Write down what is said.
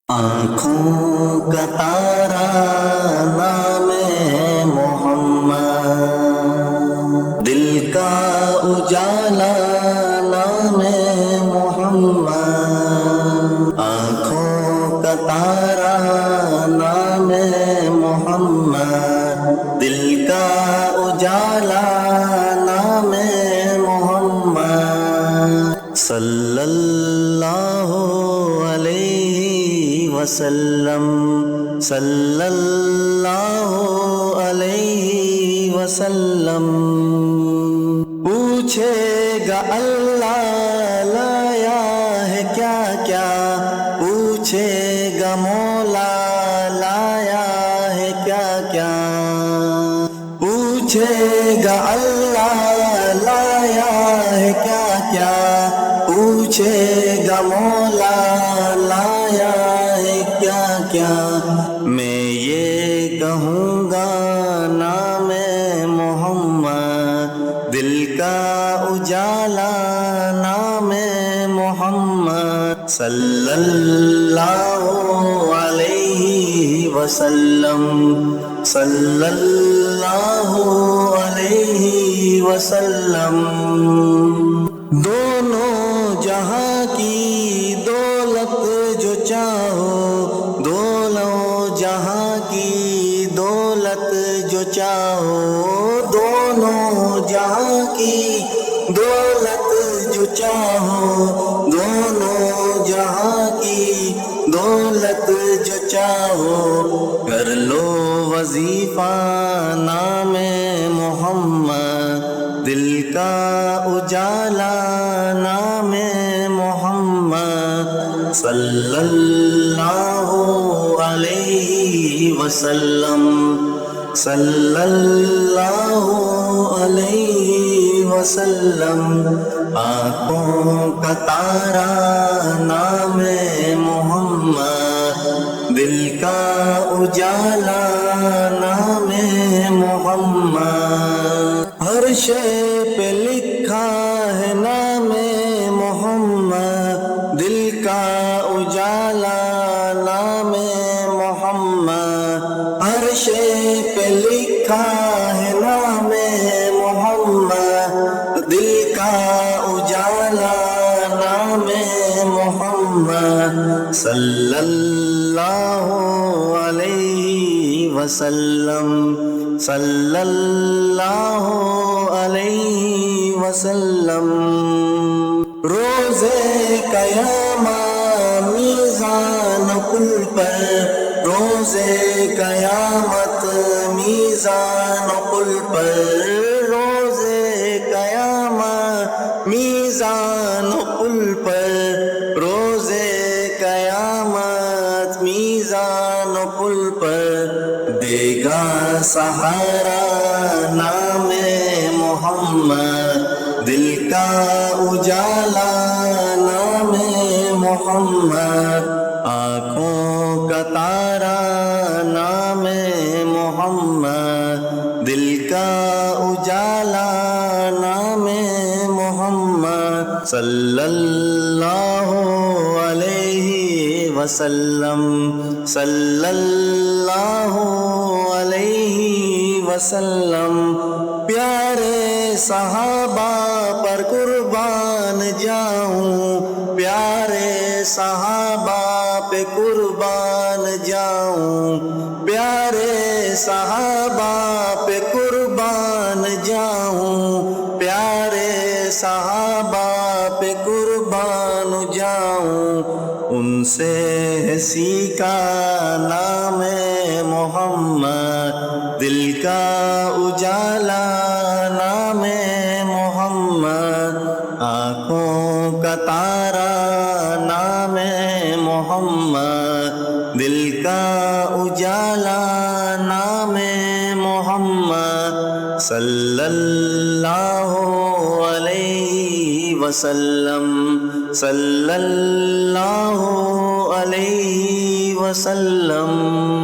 آنکھوں کا تارا نام محمد، دل کا اجالا نام محمد، آنکھوں کا تارا نام محمد، دل کا اجالا نام محمد، صلی اللہ علیہ وسلم، صلی اللہ علیہ وسلم۔ پوچھے گا اللہ لایا ہے کیا کیا، پوچھے گا مولا لایا ہے کیا کیا، پوچھے گا اللہ لایا ہے کیا کیا، پوچھے گا مولا لایا ہے کیا کیا۔ میں یہ کہوں گا نام محمد، دل کا اجالا نام محمد، صلی اللہ علیہ وسلم، صلی اللہ علیہ وسلم۔ دونوں جہاں کی دولت جو چاہو، دونوں جہاں کی دولت جو چاہو، دونوں جہاں کی دولت جو چاہو، دونوں جہاں کی دولت جو چاہو، کر لو وظیفہ نام محمد، دل کا اجالا نام محمد، صلی اللہ علیہ وسلم، صلی اللہ علیہ وسلم۔ آنکھوں کا تارا نام محمد، دل کا اجالا نام محمد، ہر شے پہ لکھا ہے نام محمد، دل کا اجالا نام محمد، ہر شے پہ لکھا ہے نام محمد، دل کا اجالا نام محمد، صلی اللہ علیہ وسلم، صلی اللہ علیہ وسلم۔ روز قیامت میزان کل پر، روز قیامت میزان کل پر، روز قیامت میزان کل پر، روز قیامت میزان کل پر، دے گا سہارا نام محمد، دل کا اجالا نام محمد، آنکھوں کا تارا نام محمد، دل کا اجالا نام محمد، صلی اللہ علیہ وسلم، صلی اللہ علیہ وسلم۔ پیارے صحابہ پر قربان جاؤں، پیارے صحابہ پہ قربان جاؤں، پیارے صحابہ پہ قربان جاؤں، پیارے صحابہ پہ قربان جاؤں، ان سے سیکھا نام محمد، دل کا اجالا نام محمد، آنکھوں کا تارا نام محمد، دل کا اجالا نام محمد، صلی اللہ علیہ وسلم، صلی اللہ علیہ وسلم۔